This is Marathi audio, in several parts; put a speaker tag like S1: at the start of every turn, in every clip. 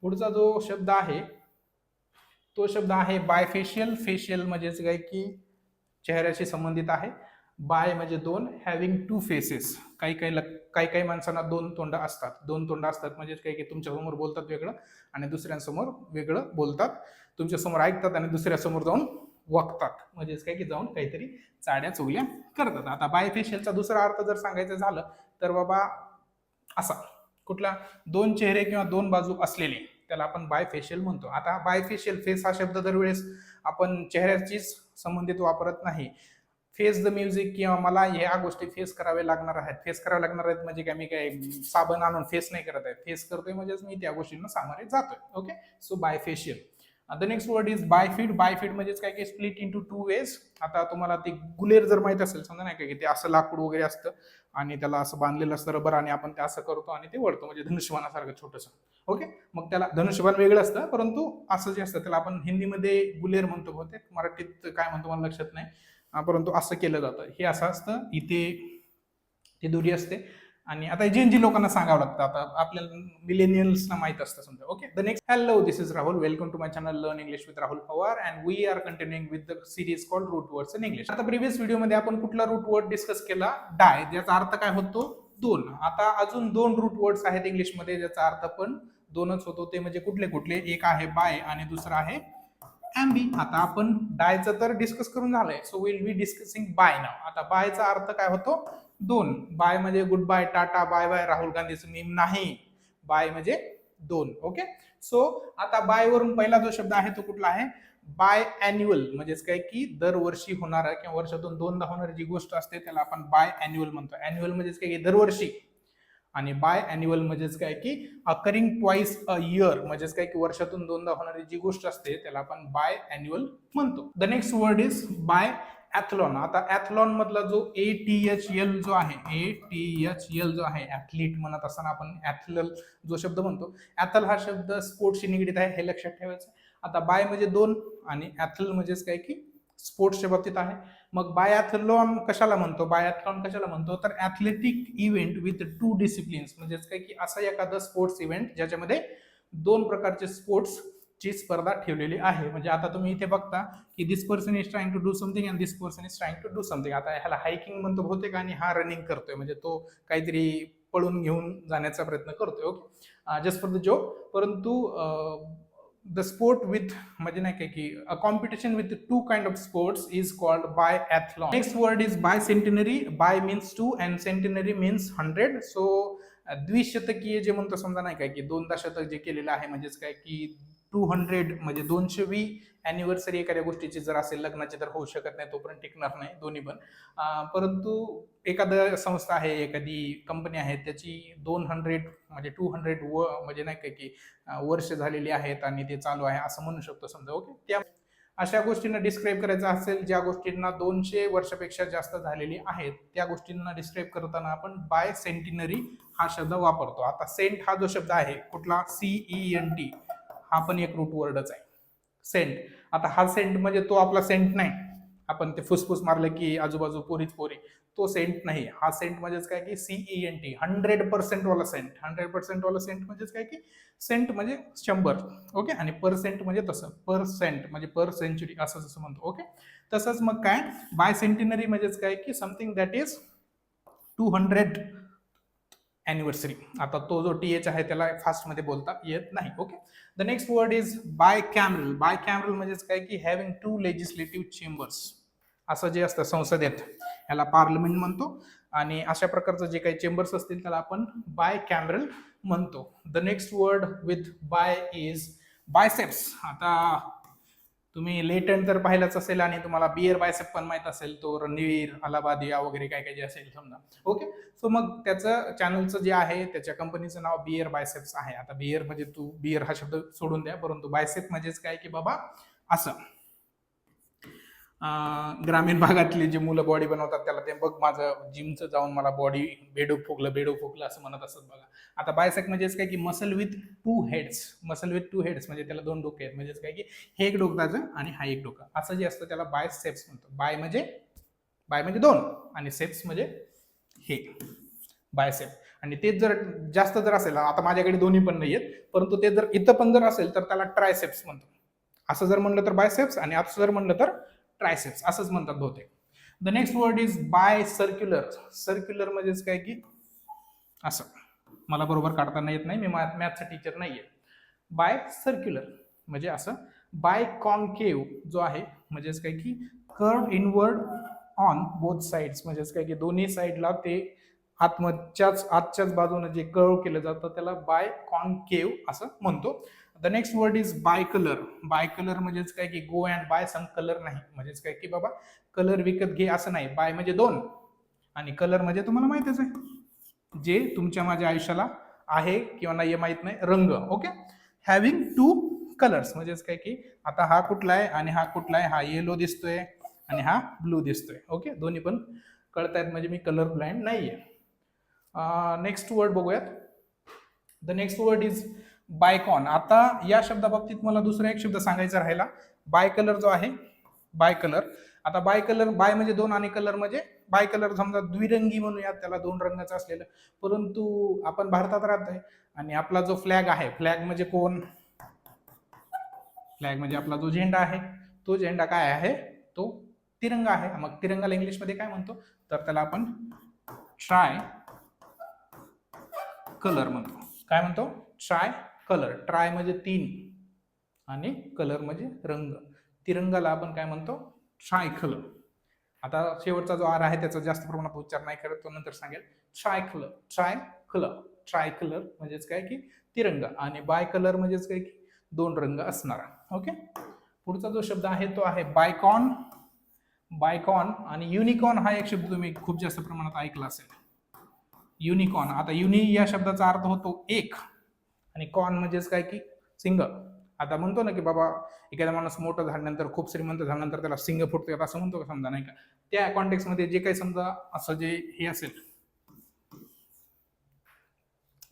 S1: पुढचा जो शब्द आहे तो शब्द आहे बायफेशियल. फेशियल म्हणजेच काय की चेहऱ्याशी संबंधित आहे. बाय म्हणजे दोन, हॅव्हिंग टू फेसेस. काही काही माणसांना दोन तोंड असतात. दोन तोंड असतात म्हणजे काय की तुमच्या समोर बोलतात वेगळं आणि दुसऱ्यांसमोर वेगळं बोलतात. तुमच्या समोर ऐकतात आणि दुसऱ्यासमोर जाऊन वागतात. म्हणजेच काय की जाऊन काहीतरी चाड्या चुगल्या करतात. आता बायफेशियलचा दुसरा अर्थ जर सांगायचं झालं तर बाबा असा कुठला दोन चेहरे किंवा दोन बाजू असलेले त्याला आपण बायफेशियल म्हणतो. आता बायफेशियल फेस हा शब्द दरवेळेस आपण चेहऱ्याचीच संबंधित वापरत नाही. फेस द म्युझिक किंवा मला ह्या गोष्टी फेस कराव्या लागणार आहेत. फेस कराव्या लागणार आहेत म्हणजे काय मी काय साबण आणून फेस नाही करत आहे. फेस करतोय म्हणजेच मी त्या गोष्टींना सामोरे जातोय. Okay, so bifacial. The next word is bifid. Bifid म्हणजेच काय की स्प्लिट इंटू टू वेज. आता तुम्हाला ते गुलेर जर माहित असेल समजा नाही का की ते असं लाकूड वगैरे असतं आणि त्याला असं बांधलेलं असतं रबर आणि आपण ते असं करतो आणि ते वळतो म्हणजे धनुष्यबाणासारखं छोटंसं. ओके, मग त्याला धनुष्यबाण वेगळं असतं परंतु असं जे असतं त्याला आपण हिंदीमध्ये गुलेर म्हणतो बहुतेक, मराठीत काय म्हणतो मला लक्षात नाही. परंतु असं केलं जातं. हे असं असतं, इथे ती दुरी असते आणि आता जी लोकांना सांगावं लागतं. आता आपल्याला मिलेनियल्सना माहित असतं समजा. Okay, the next. Hello, this is Rahul. Welcome to my channel learn English with Rahul Pawar and we are continuing with the series called root words in English. आता प्रिव्हियस व्हिडिओमध्ये आपण कुठला रूट वर्ड डिस्कस केला? डाय, ज्याचा अर्थ काय होतो? दोन. आता अजून दोन रूट वर्ड्स आहेत इंग्लिशमध्ये ज्याचा अर्थ पण दोनच होतो. ते म्हणजे कुठले कुठले? एक आहे बाय आणि दुसरा आहे एम्बी. आता आपण डायचं तर डिस्कस करून झालंय, so will be discussing bi now. आता बायचा अर्थ काय होतो? दोन. बाय म्हणजे goodbye, tata, bye bye, Rahul गांधीचं मीम नाही. बाय म्हणजे दोन. ओके, सो आता बाय वरून पहिला जो शब्द आहे तो कुठला आहे? Biannual. म्हणजेच काय की दरवर्षी होणारा किंवा वर्षातून दोनदा होणारी जी गोष्ट असते त्याला आपण बाय अॅन्युअल म्हणतो. अॅन्युअल म्हणजेच काय की दरवर्षी आणि बाय अॅन्युअल म्हणजेच काय की अकरिंग ट्वाइस अ इयर. म्हणजेच काय की वर्षातून दोनदा होणारी जी गोष्ट असते त्याला आपण बाय अॅन्युअल म्हणतो. The next word is biathlon. आता ॲथलॉन मधला जो ATHL जो आहे, ATHL जो आहे, ॲथलीट म्हणत असताना आपण ॲथल जो शब्द म्हणतो, ॲथल हा शब्द स्पोर्ट्सशी निगडीत आहे, हे लक्षात ठेवायचं. आता बाय म्हणजे दोन आणि ॲथल म्हणजेच काय की स्पोर्ट्सच्या बाबतीत आहे. मग बायॅथलॉन कशाला म्हणतो? बायॅथलॉन कशाला म्हणतो तर athletic event with to disciplines. म्हणजेच काय की असं एखादं स्पोर्ट्स इव्हेंट ज्याच्यामध्ये दोन प्रकारचे स्पोर्ट्स ची स्पर्धा ठेवलेली आहे. म्हणजे आता तुम्ही इथे बघता की this person is trying to do something and this person is trying to do something. आता ह्याला हायकिंग म्हणतो बहुतेक आणि हा रनिंग करतोय म्हणजे तो काहीतरी पळून घेऊन जाण्याचा प्रयत्न करतोय. Okay, just for the joke. परंतु द स्पोर्ट विथ म्हणजे नाही काय की a competition with two kind of sports is called biathlon. Next word is bicentenary. Bi means two and centenary means 100. So द्विशतकीय जे म्हणतो समजा नाही काय की दोनदा शतक जे केलेलं आहे म्हणजेच काय की 200 म्हणजे 200वी अॅनिव्हर्सरी एखाद्या गोष्टीची जर असेल लग्नाची तर होऊ शकत नाही, तोपर्यंत टिकणार नाही दोन्ही पण. परंतु एखादं संस्था आहे, एखादी कंपनी आहे त्याची 200 म्हणजे 200 म्हणजे नाही काय की वर्ष झालेली आहेत आणि ते चालू आहे असं म्हणू शकतो समजा. ओके, त्या अशा गोष्टींना डिस्क्राईब करायचं असेल ज्या गोष्टींना 200 वर्षापेक्षा जास्त झालेली आहेत त्या गोष्टींना डिस्क्राईब करताना आपण बाय सेंटिनरी हा शब्द वापरतो. आता सेंट हा जो शब्द आहे कुठला? CENT हा पण एक रूट वर्डच आहे, सेंट. आता हा सेंट म्हणजे तो आपला सेंट नाही, आपण ते फुसफुस मारलं की आजूबाजू पोरीच पोरी, तो सेंट नाही. हा सेंट म्हणजेच काय की CENT 100% वाला सेंट. 100% वाला सेंट म्हणजेच काय की सेंट म्हणजे 100. ओके, आणि पर्सेंट म्हणजे तसं पर्सेंट म्हणजे पर सेंचुरी असं जसं म्हणतो. ओके, तसंच मग काय बाय सेंटिनरी म्हणजेच काय की समथिंग दॅट इज 200 अॅनिव्हर्सरी. आता तो जो TH आहे त्याला फास्टमध्ये बोलता येत नाही. Okay, the next word is bicameral. Bicameral म्हणजेच काय की हॅव्हिंग टू लेजिस्लेटिव्ह चेंबर्स. असं जे असतं संसदेत याला पार्लमेंट म्हणतो आणि अशा प्रकारचं जे काही चेंबर्स असतील त्याला आपण बाय कॅमरल म्हणतो. The next word with bi is biceps. आता तुम्ही लेटंट तर पाहिलंच असेल आणि तुम्हाला बियर बायसेप पण माहित असेल, तो रणवीर अलाहाबादिया वगैरे काय काय जे असेल समजा. ओके, सो मग त्याचं चॅनलचं जे आहे त्याच्या कंपनीचं नाव बियर बायसेप्स आहे. आता बियर म्हणजे तू बियर हा शब्द सोडून द्या, परंतु बायसेप म्हणजेच काय की बाबा असं ग्रामीण भागातली जी मुलं बॉडी बनवतात त्याला ते बघ माझं जिमचं जाऊन मला बॉडी बेडूक फुगलं असं म्हणत असतात बघा. आता बायसेप म्हणजेच काय की muscle with two heads. Muscle with two heads म्हणजे त्याला दोन डोके आहेत. म्हणजेच काय की हे एक डोकाचं आणि हा एक डोका असं जे असतं त्याला बायसेप्स म्हणतो. बाय म्हणजे दोन आणि सेप्स म्हणजे हे बायसेप. आणि तेच जर जास्त जर असेल, आता माझ्याकडे दोन्ही पण नाही आहेत, परंतु ते जर इथं पण जर असेल तर त्याला ट्रायसेप्स म्हणतो. असं जर म्हणलं तर बायसेप्स आणि असं जर म्हणलं तर ट्रायसेप्स असंच म्हणतात बहुतेक. The next word is bye circular. Circular म्हणजेच काय की असं, मला बरोबर काढताना येत नाही, मी मॅथचा टीचर नाहीये. बाय सर्क्युलर म्हणजे असं. बाय कॉन्केव्ह जो आहे म्हणजेच काय की curve inward on both sides, म्हणजेच काय की दोन्ही साइडला ते आतच्याच बाजूने जे कर्व केलं जातं त्याला बाय कॉन्केव्ह असं म्हणतो. The next word is bicolour. Bicolour म्हणजेच काय की go and buy some colour नाही, म्हणजेच काय की बाबा कलर विकत घे असं नाही. बाय म्हणजे दोन आणि कलर म्हणजे तुम्हाला माहितच आहे, जे तुमच्या माझ्या आयुष्याला आहे किंवा नाही माहित नाही, रंग. ओके. हॅव्हिंग टू कलर्स म्हणजेच काय की आता हा कुठला आहे आणि हा कुठला आहे, हा येलो दिसतोय आणि हा ब्लू दिसतोय. ओके, दोन्ही पण कळतायत म्हणजे मी कलर ब्लाइंड नाहीये. नेक्स्ट वर्ड बघूयात. The next word is Biocon. आता या शब्दाबाबतीत मला दुसरा एक शब्द सांगायचा राहिला. बाय कलर जो आहे, बाय कलर. आता बाय कलर, बाय म्हणजे दोन आणि कलर म्हणजे बाय कलर समजा द्विरंगी म्हणूयात त्याला, दोन रंगाचं असलेलं. परंतु आपण भारतात राहतोय आणि आपला जो फ्लॅग आहे, फ्लॅग म्हणजे कोण, फ्लॅग म्हणजे आपला जो झेंडा आहे, तो झेंडा काय आहे, तो तिरंगा आहे. मग तिरंगाला इंग्लिशमध्ये काय म्हणतो, तर त्याला आपण ट्राय कलर म्हणतो. काय म्हणतो, ट्राय कलर. ट्राय म्हणजे तीन आणि कलर म्हणजे रंग. तिरंगाला आपण काय म्हणतो, ट्राय कलर. आता शेवटचा जो आर आहे त्याचा जास्त प्रमाणात उच्चार नाही करत, तो नंतर सांगेल. Try colour, try colour. Try colour म्हणजेच काय की तिरंगा आणि बाय कलर म्हणजेच काय की दोन रंग असणारा. ओके. पुढचा जो शब्द आहे तो आहे बायकॉन. बायकॉन आणि युनिकॉर्न हा एक शब्द तुम्ही खूप जास्त प्रमाणात ऐकला असेल. युनिकॉर्न. आता युनि या शब्दाचा अर्थ होतो एक आणि कॉन म्हणजेच काय की सिंगल. आता म्हणतो ना की बाबा एखादा माणूस मोठं झाल्यानंतर, खूप श्रीमंत झाल्यानंतर त्याला सिंग फुटतो असं म्हणतो का, समजा नाही का, त्या कॉन्टेक्स्ट मध्ये जे काही समजा असं जे हे असेल,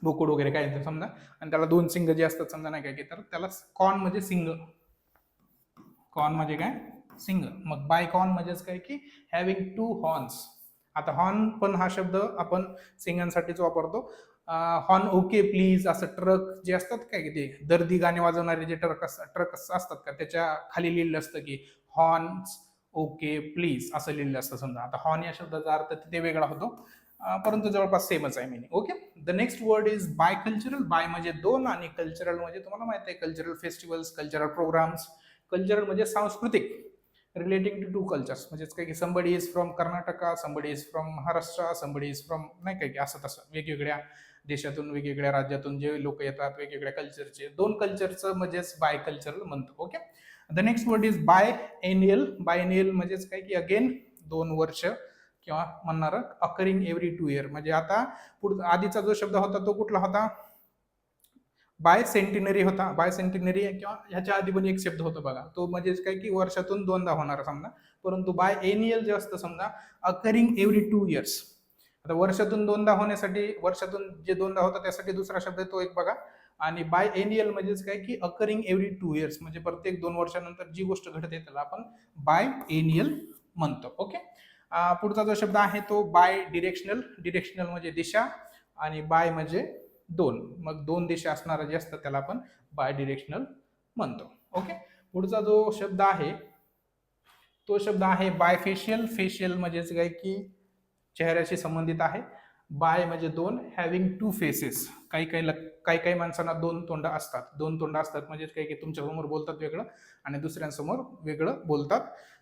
S1: बोकुड वगैरे काय समजा, आणि त्याला दोन सिंग जे असतात समजा नाही काय की, तर त्याला कॉन म्हणजे सिंग. कॉन म्हणजे काय, सिंग. मग बाय कॉन म्हणजेच काय की हॅव्हिंग टू हॉर्न्स. आता हॉर्न पण हा शब्द आपण सिंगांसाठीच वापरतो. हॉर्न ओके प्लीज, असं ट्रक जे असतात काय की, ते दर्दी गाणे वाजवणारे जे ट्रक असतात का, त्याच्या खाली लिहिलेलं असतं की हॉर्न्स ओके प्लीज असं लिहिलेलं असतं समजा. आता हॉर्न या शब्दाचा अर्थ तिथे वेगळा होतो, परंतु जवळपास सेमच आहे meaning. Okay. The next word is bicultural. Bi म्हणजे दोन आणि कल्चरल म्हणजे तुम्हाला माहिती आहे, cultural festivals, cultural programs. Cultural म्हणजे सांस्कृतिक, रिलेटिंग टू कल्चर्स. म्हणजेच काय की somebody is from Karnataka, somebody is from Maharashtra, somebody is from नाही काय की असं तसं वेगवेगळ्या देशातून, वेगवेगळ्या राज्यातून जे लोक येतात, वेगवेगळ्या कल्चरचे, दोन कल्चरचं म्हणजेच बाय कल्चरल म्हणतो. Okay. The next word is biennial. Biennial म्हणजेच काय की अगेन 2 वर्ष किंवा म्हणणार अकरिंग एव्हरी 2 इयर. म्हणजे आता आधीचा जो शब्द होता तो कुठला होता, बाय सेंटिनरी होता. बाय सेंटिनरी किंवा ह्याच्या आधी पण एक शब्द होता बघा, तो म्हणजे काय की वर्षातून दोनदा होणार समजा. परंतु बाय एनियल जे असतं समजा अकरिंग एव्हरी 2 इयर्स. आता वर्षातून दोनदा होण्यासाठी, वर्षातून जे दोनदा होतं त्यासाठी दुसरा शब्द तो एक बघा. आणि बाय एनियल म्हणजेच काय की अकरिंग एव्हरी 2 इयर्स, म्हणजे प्रत्येक 2 वर्षानंतर जी गोष्ट घडते त्याला आपण बाय एनियल म्हणतो. ओके. पुढचा जो शब्द आहे तो बाय डिरेक्शनल. डिरेक्शनल म्हणजे दिशा आणि बाय म्हणजे दोन, मग दोन दिशा असणारा जे असतं त्याला आपण बाय डिरेक्शनल म्हणतो. ओके. पुढचा जो शब्द आहे तो शब्द आहे बायफेशियल. फेशियल म्हणजेच काय की चेहऱ्याशी संबंधित आहे. बाय म्हणजे दोन, हॅव्हिंग टू फेसेस. काही माणसांना दोन तोंड असतात. दोन तोंड असतात म्हणजे काय की तुमच्या समोर बोलतात वेगळं आणि दुसऱ्यांसमोर वेगळं बोलतात.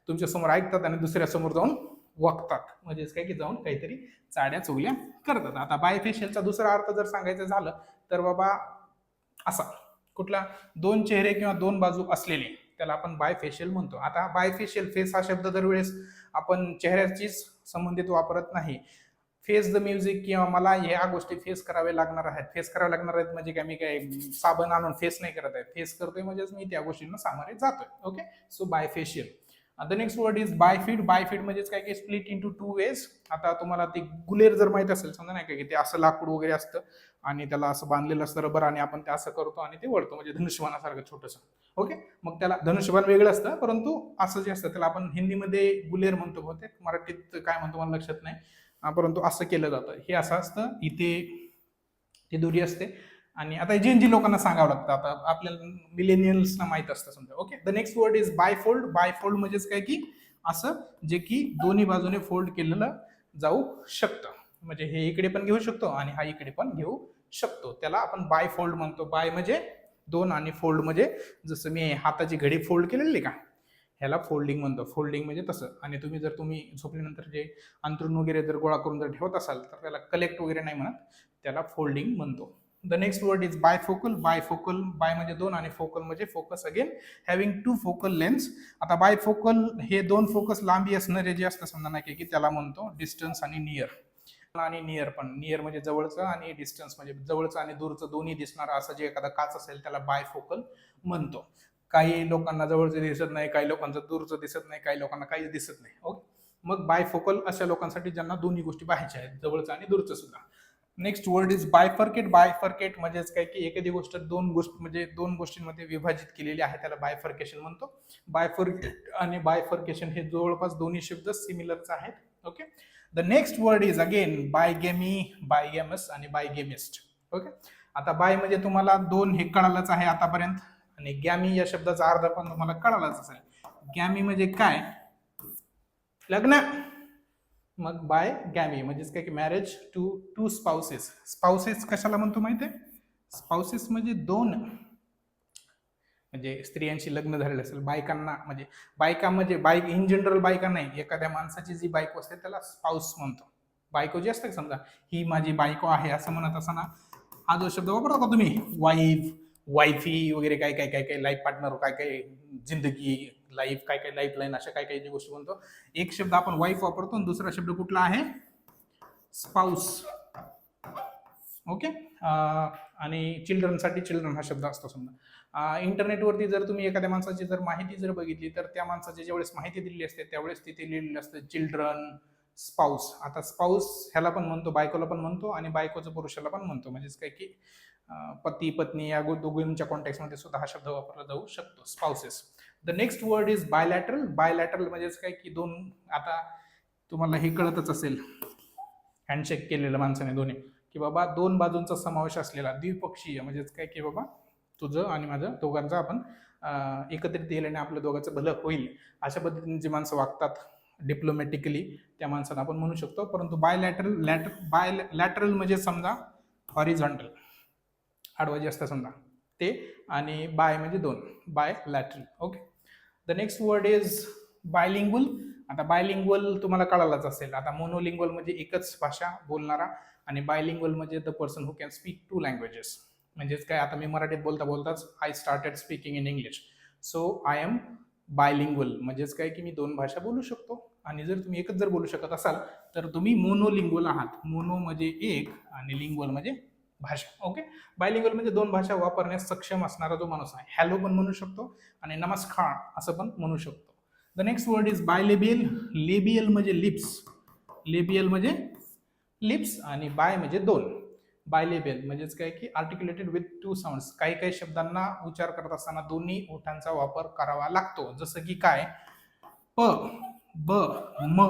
S1: तुमच्या समोर ऐकतात आणि दुसऱ्या समोर जाऊन वागतात, म्हणजेच काय की जाऊन काहीतरी चाड्या चुगल्या करतात. आता बायफेशियलचा दुसरा अर्थ जर सांगायचं झालं तर बाबा असा, कुठला, दोन चेहरे किंवा दोन बाजू असलेले, त्याला आपण बायफेशियल म्हणतो. आता बायफेशियल, फेस हा शब्द दरवेळेस आपण चेहऱ्याचीच संबंधित वापरत नाही. फेस द म्युझिक किंवा मला ह्या गोष्टी फेस कराव्या लागणार आहेत. फेस कराव्या लागणार आहेत म्हणजे काय मी काय साबण आणून फेस नाही करत आहे, फेस करतोय म्हणजेच मी त्या गोष्टींना सामोरे जातोय. Okay. So bifacial. The next word is bifid. Bifid म्हणजेच काय की स्प्लिट इंटू 2 वेज. आता तुम्हाला ते गुलेर जर माहित असेल समजा नाही का की ते असं लाकूड वगैरे असतं आणि त्याला असं बांधलेलं असतं रबर आणि आपण ते असं करतो आणि ते वळतो, म्हणजे धनुष्यबाणासारखं छोटंसं. ओके. मग त्याला धनुष्यबाण वेगळं असतं, परंतु असं जे असतं त्याला आपण हिंदीमध्ये गुलेर म्हणतो बहुतेक, मराठीत काय म्हणतो मला लक्षात नाही, परंतु असं केलं जातं. हे असं असतं, इथे ती दुरी असते. आणि आता जी लोकांना सांगावं लागतं, आता आपल्याला मिलेनियल्सना माहित असतं समजा. Okay, the next word is bifold. Bifold म्हणजेच काय की असं जे की दोन्ही बाजूने फोल्ड केलेलं जाऊ शकतं. म्हणजे हे इकडे पण घेऊ शकतो आणि हा इकडे पण घेऊ शकतो, त्याला आपण बायफोल्ड म्हणतो. बाय म्हणजे दोन आणि फोल्ड म्हणजे जसं मी हाताची घडी फोल्ड केलेली का, ह्याला फोल्डिंग म्हणतो. फोल्डिंग म्हणजे तसं. आणि तुम्ही झोपल्यानंतर जे अंथरूण वगैरे जर गोळा करून जर ठेवत असाल तर त्याला कलेक्ट वगैरे नाही म्हणत, त्याला फोल्डिंग म्हणतो. The next word is bifocal. Bifocal, bi म्हणजे दोन आणि फोकल म्हणजे focus. Again having two focal lens. आता बायफोकल हे दोन फोकस लांबी असणारे जे असतं समजा नाही की त्याला म्हणतो डिस्टन्स आणि नियर. आणि नियर पण, नियर म्हणजे जवळचं आणि डिस्टन्स म्हणजे जवळचं आणि दूरचं दोन्ही दिसणार असं जे एखादा काच असेल त्याला बायफोकल म्हणतो. काही लोकांना जवळचं दिसत नाही, काही लोकांचं दूरचं दिसत नाही, काही लोकांना काहीच दिसत नाही. ओके, मग बायफोकल अशा लोकांसाठी ज्यांना दोन्ही गोष्टी पाहायच्या आहेत, जवळचं आणि दूरचं सुद्धा. Next word is bifurcate. Bifurcate म्हणजेच काय की एखादी गोष्ट दोन गोष्टींमध्ये विभाजित केलेली आहे, त्याला बायफर्केशन म्हणतो. बायफर्केट आणि बायफर्केशन हे जवळपास दोन्ही शब्द सिमिलरच आहेत. Okay, the next word is again bigamy, bigamous आणि बायगेमिस्ट. ओके, आता बाय म्हणजे तुम्हाला दोन हे कळालंच आहे आतापर्यंत, आणि गॅमी या शब्दाचा अर्थ पण तुम्हाला कळालाच असेल. गॅमी म्हणजे काय, लग्न. मग बाय गॅमी म्हणजेच काय की मॅरेज टू स्पाउसेस. स्पाउसेस कशाला म्हणतो माहिती आहे? स्पाउसेस म्हणजे दोन, म्हणजे स्त्रियांशी लग्न झालेलं असेल. बायकांना म्हणजे बायका म्हणजे बाईक इन जनरल बायका नाही, एखाद्या माणसाची जी बायको असते त्याला स्पाउस म्हणतो. बायको जी असते समजा ही माझी बायको आहे असं म्हणत असताना हा जो शब्द वापरता का तुम्ही, वाईफ, वाईफी वगैरे काय काय काय काय, लाईफ पार्टनर, काय काय जिंदगी, लाईफ, काय काय लाईफ लाईन, अशा काय काय जी गोष्टी म्हणतो. एक शब्द आपण वाईफ वापरतो आणि दुसरा शब्द कुठला आहे, स्पाउस. ओके, आणि चिल्ड्रनसाठी चिल्ड्रन हा शब्द असतो समजा. इंटरनेटवरती जर तुम्ही एखाद्या माणसाची जर माहिती जर बघितली तर त्या माणसाची ज्यावेळेस माहिती दिलेली असते त्यावेळेस तिथे लिहिलेलं असतं चिल्ड्रन, स्पाउस. आता स्पाउस ह्याला पण म्हणतो, बायकोला पण म्हणतो आणि बायकोचं पुरुषाला पण म्हणतो. म्हणजेच काय की पती पत्नी या दोघींच्या कॉन्टेक्समध्ये सुद्धा हा शब्द वापरला जाऊ शकतो, spouses. The next word is bilateral. Bilateral म्हणजेच काय की दोन, आता तुम्हाला हे कळतच असेल हँडशेक केलेलं माणसाने दोन्ही, की बाबा दोन बाजूंचा समावेश असलेला द्विपक्षीय, म्हणजेच काय की बाबा तुझं आणि माझं दोघांचं आपण एकत्रित केल्याने आपल्या दोघांचं भलं होईल, अशा पद्धतीने जे माणसं वागतात डिप्लोमॅटिकली त्या माणसांना आपण म्हणू शकतो. परंतु बायलॅटरल म्हणजे समजा हॉरिझॉन्टल, आडवा जे असतं समजा ते, आणि बाय म्हणजे दोन, bilateral. Okay, the next word is bilingual. आता बायलिंग्वल तुम्हाला कळालाच असेल. आता मोनोलिंग्वल म्हणजे एकच भाषा बोलणारा, आणि बायलिंग्वल म्हणजे the person who can speak two languages. म्हणजेच काय, आता मी मराठीत बोलता बोलताच I started speaking in English, so I am bilingual. म्हणजेच काय की मी दोन भाषा बोलू शकतो. आणि जर तुम्ही एकच जर बोलू शकत असाल तर तुम्ही मोनोलिंग्वल आहात. मोनो म्हणजे एक आणि लिंग्वल म्हणजे भाषा. ओके, बायलिंग्वल म्हणजे दोन भाषा वापरण्यास सक्षम असणारा जो माणूस आहे. हॅलो पण म्हणू शकतो आणि नमस्कार असं पण म्हणू शकतो. The next word is bilabial. Labial म्हणजे लिप्स, लेबियल म्हणजे लिप्स आणि बाय म्हणजे दोन. बायलेबियल म्हणजेच काय की आर्टिक्युलेटेड विथ टू साऊंड्स. काही काही शब्दांना उच्चार करत असताना दोन्ही ओठांचा वापर करावा लागतो. जसं की काय, प, ब, म.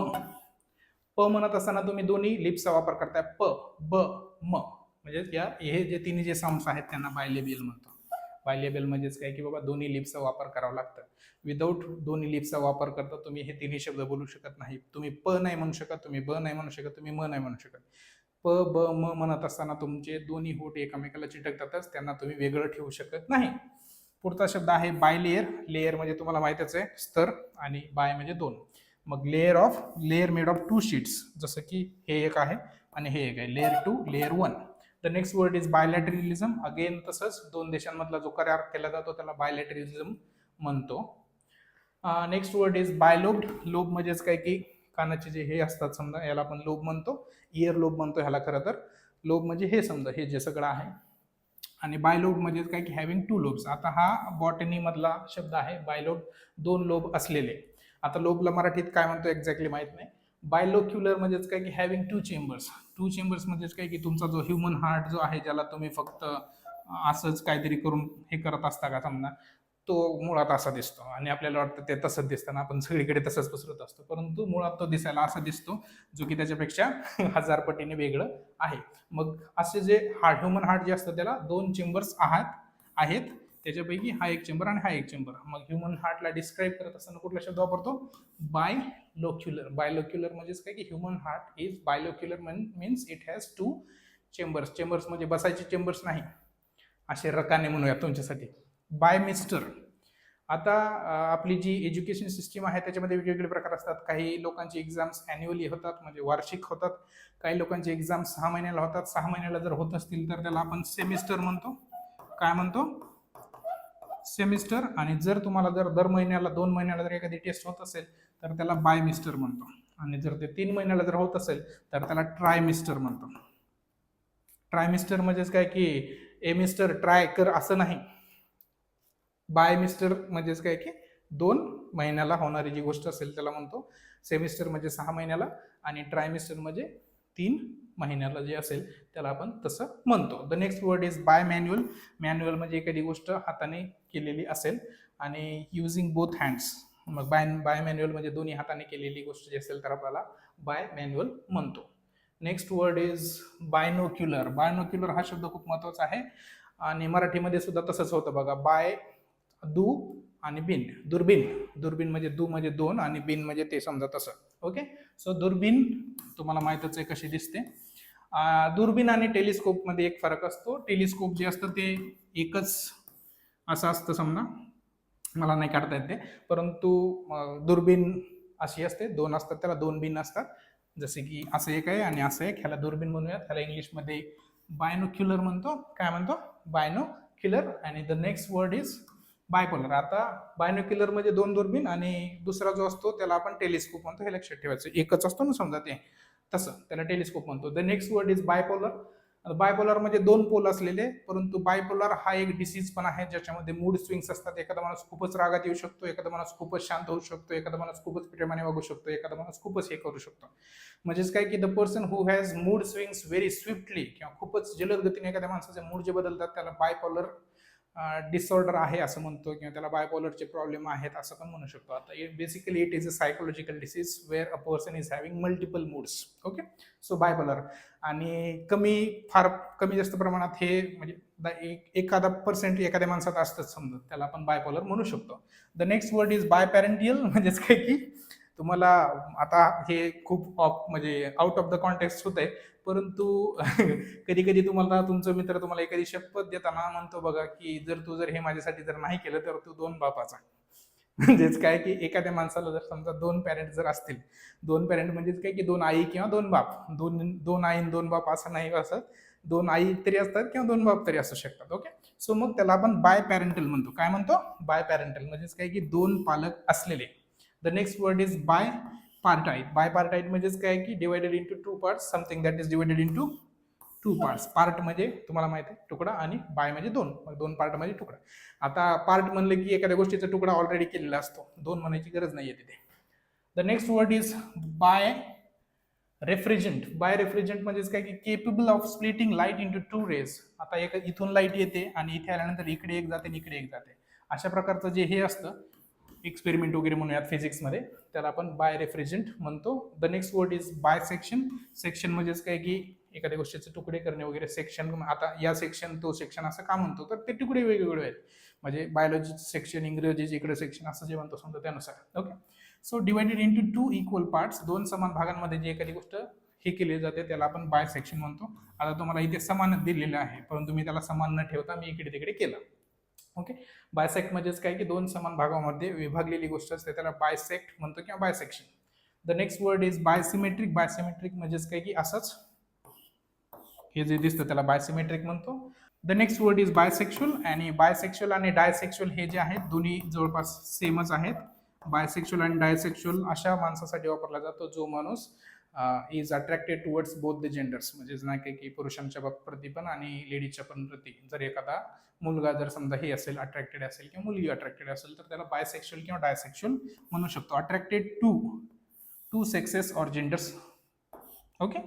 S1: प म्हणत असताना तुम्ही दोन्ही लिप्सचा वापर करताय, प, ब, म. म्हणजे हे जे तिन्ही जे साऊंड्स आहेत त्यांना बायलेबियल म्हणतो. बायलेबियल म्हणजेच काय की बाबा दोन्ही लिप्सचा वापर करावा लागतं. विदाऊट दोन्ही लिप्सचा वापर करता तुम्ही हे तिन्ही शब्द बोलू शकत नाही. तुम्ही प नाही म्हणू शकत, तुम्ही ब नाही म्हणू शकत, तुम्ही म नाही म्हणू शकत. प, ब, म म्हणत असताना तुमचे दोन्ही होठ एकमेकाला चिटकतातच, त्यांना तुम्ही वेगळं ठेवू शकत नाही. पुढचा शब्द आहे बायलेयर. लेयर म्हणजे तुम्हाला माहितच आहे, स्तर, आणि बाय म्हणजे दोन. मग layer made of two sheets, जसं की हे एक आहे आणि हे एक आहे, layer 2, layer 1. The next word is bilateralism. Again तसंच दोन देशांमधला जो करार केला जातो त्याला बायलॅटरलिझम म्हणतो. Next word is bilobed. Lobe म्हणजेच काय की कानाचे जे हे असतात समजा याला आपण लोब म्हणतो, इयर लोब म्हणतो ह्याला खरं तर. लोब म्हणजे हे समजा हे जे सगळं आहे. आणि बायलोब म्हणजे काय की हॅव्हिंग टू लोब्स. आता हा बॉटनी मधला शब्द आहे बायलोब, दोन लोब असलेले. आता लोबला मराठीत काय म्हणतो एक्झॅक्टली माहित नाही. बायलोक्युलर म्हणजेच काय की having two chambers. Two chambers म्हणजेच काय की तुमचा जो ह्युमन हार्ट जो आहे ज्याला तुम्ही फक्त असंच काहीतरी करून हे करत असता का समजा, तो मुळात असा दिसतो आणि आपल्याला वाटतं ते तसंच दिसताना आपण सगळीकडे तसंच पसरत असतो, परंतु मुळात तो दिसायला असा दिसतो जो की त्याच्यापेक्षा 1000 पटीने वेगळं आहे. मग असे जे ह्युमन हार्ट जे असतं त्याला 2 चेंबर्स आहेत, त्याच्यापैकी हा एक चेंबर आणि हा एक चेंबर. मग ह्युमन हार्टला डिस्क्राईब करत असताना कुठला शब्द वापरतो? बायलोक्युलर. बायलोक्युलर म्हणजेच काय की human heart is bilocular means it has 2 chambers. Chambers म्हणजे बसायचे चेंबर्स नाही, असे रकाने म्हणूया तुमच्यासाठी. बायमिस्टर. आता आपली जी एज्युकेशन सिस्टीम आहे त्याच्यामध्ये वेगवेगळे प्रकार असतात. काही लोकांची एक्झाम्स अॅन्युअली होतात, म्हणजे वार्षिक होतात. काही लोकांचे एक्झाम 6 महिन्याला होतात. 6 महिन्याला जर होत असतील तर त्याला आपण सेमिस्टर म्हणतो. काय म्हणतो? सेमिस्टर. आणि जर तुम्हाला जर दर महिन्याला 2 महिन्याला जर एखादी टेस्ट होत असेल तर त्याला बायमिस्टर म्हणतो. आणि जर ते 3 महिन्याला जर होत असेल तर त्याला ट्रायमिस्टर म्हणतो. ट्रायमिस्टर म्हणजेच काय की एमिस्टर ट्राय कर असं नाही. बायमिस्टर म्हणजेच काय की 2 महिन्याला होणारी जी गोष्ट असेल त्याला म्हणतो. सेमिस्टर म्हणजे 6 महिन्याला आणि ट्रायमिस्टर म्हणजे 3 महिन्याला जे असेल त्याला आपण तसं म्हणतो. The next word is bimanual. Manual म्हणजे एखादी गोष्ट हाताने केलेली असेल आणि युझिंग बोथ हँड्स. मग बाय मॅन्युअल म्हणजे दोन्ही हाताने केलेली गोष्ट जी असेल तर आपल्याला बाय मॅन्युअल म्हणतो. Next word is binocular. Binocular हा शब्द खूप महत्वाचा आहे आणि मराठीमध्ये सुद्धा तसंच होतं बघा. बाय दू आणि बिन. दुर्बीन. दुर्बीन म्हणजे दू म्हणजे 2 आणि बिन म्हणजे ते समजा तसं. ओके. सो दुर्बीन तुम्हाला माहितच आहे कशी दिसते. दुर्बीन आणि टेलिस्कोप मध्ये एक फरक असतो. टेलिस्कोप जे असतं ते एकच असं असतं समजा, मला नाही काढता येत ते, परंतु दुर्बीन अशी असते, 2 असतात त्याला, 2 बिन असतात. जसे की असं एक आहे आणि असं एक, ह्याला दुर्बीन म्हणूयात. ह्याला इंग्लिशमध्ये बायनोक्युलर म्हणतो. काय म्हणतो? बायनोक्युलर. आणि the next word is bipolar. आता बायनोक्युलर म्हणजे 2 दुर्बीन आणि दुसरा जो असतो त्याला आपण टेलिस्कोप म्हणतो. हे लक्षात ठेवायचं. एकच असतो ना समजा ते, तसं त्याला टेलिस्कोप म्हणतो. The next word is bipolar. Bipolar म्हणजे 2 पोल असलेले, परंतु बायपोलर हा एक डिसीज पण आहे ज्याच्यामध्ये मूड स्विंग्स असतात. एखादा माणूस खूपच रागात येऊ शकतो, एखादा माणूस खूपच शांत होऊ शकतो, एखादा माणूस खूपच प्रेमाने वागू शकतो, एखादा माणूस खूपच हे करू शकतो. म्हणजेच काय की the person who has mood swings very swiftly, किंवा खूपच जलद गतीने एखाद्या माणसाचे मूड जे बदलतात त्याला बायपोलर डिसऑर्डर आहे असं म्हणतो, किंवा त्याला बायपोलरचे प्रॉब्लेम आहेत असं पण म्हणू शकतो. आता basically it is a psychological disease where a person is having multiple moods. Okay. So bipolar. आणि फार कमी जास्त प्रमाणात हे म्हणजे एखादा पर्सेंट एखाद्या माणसात असतंच समजा, त्याला आपण बायपोलर म्हणू शकतो. The next word is biparental. म्हणजेच काय की तुम्हाला आता हे खूप म्हणजे आउट ऑफ द कॉन्टेक्स्ट होत आहे, परंतु कधी कधी तुम्हाला तुमचा मित्र तुम्हाला एखादी शपथ देताना म्हणतो बघा की जर हे माझ्यासाठी जर नाही केलं तर तू 2 बापाचा. म्हणजेच काय की एखाद्या माणसाला जर समजा 2 पॅरेंट जर असतील, 2 पॅरेंट म्हणजेच काय की 2 आई किंवा 2 बाप, 2 आई 2 बाप असं नाही असत, 2 आई तरी असतात किंवा 2 बाप तरी असू शकतात. ओके. सो मग त्याला आपण बाय पॅरेंटल म्हणतो. काय म्हणतो? बाय पॅरेंटल म्हणजेच काय की 2 पालक असलेले. The next word is bipartite. Bipartite म्हणजेच काय की divided into 2 parts, something that is divided into 2 parts. Part म्हणजे तुम्हाला माहिती आहे तुकडा आणि बाय म्हणजे 2, मग 2 पार्ट म्हणजे तुकडा. आता पार्ट म्हणलं की एखाद्या गोष्टीचा तुकडा ऑलरेडी केलेला असतो, 2 म्हणायची गरज नाहीये तिथे. The next word is birefringent. Birefringent म्हणजेच काय की capable of splitting light into 2 rays. आता इथून लाईट येते आणि इथे आल्यानंतर इकडे एक जाते आणि इकडे एक जाते, अशा प्रकारचं जे हे असतं एक्सपेरिमेंट वगैरे म्हणूयात फिजिक्समध्ये, त्याला आपण बाय रेफ्रिजरंट म्हणतो. The next word is by section. Section म्हणजेच काय की एखाद्या गोष्टीचे तुकडे करणे वगैरे. सेक्शन, आता या सेक्शन तो सेक्शन असं का म्हणतो तर ते तुकडे वेगवेगळे आहेत, म्हणजे बायोलॉजी सेक्शन, इंग्रजी इकडे सेक्शन असं जे म्हणतो समजा त्यानुसार. Okay. So divided into 2 equal parts. 2 समान भागांमध्ये जे एखादी गोष्ट हे केली जाते त्याला आपण बाय सेक्शन म्हणतो. आता तुम्हाला इथे समान दिलेलं आहे, परंतु मी त्याला समान न ठेवता मी इकडे तिकडे केलं. ओके. बायसेक्ट म्हणजेच काय की 2 समान भागामध्ये विभागलेली गोष्ट असते त्याला बायसेक्ट म्हणतो किंवा bisection. The next word is bisymmetric. Bisymmetric म्हणजेच काय की असंच हे जे दिसतं त्याला बायसिमेट्रिक म्हणतो. The next word is bisexual. आणि बायसेक्शुअल आणि डायसेक्शुअल हे जे आहेत दोन्ही जवळपास सेमच आहेत. बायसेक्शुअल आणि डायसेक्शुअल अशा माणसासाठी वापरला जातो जो माणूस is attracted towards both the genders. म्हणजेच नाही काय की पुरुषांच्या प्रती पण आणि लेडीजच्या पण प्रती. जर एखादा मुलगा जर समजा हे असेल अट्रॅक्टेड असेल किंवा मुलगी अट्रॅक्टेड असेल तर त्याला बायसेक्शुअल किंवा डायसेक्शुअल म्हणू शकतो. Attracted to sexes or genders. Okay.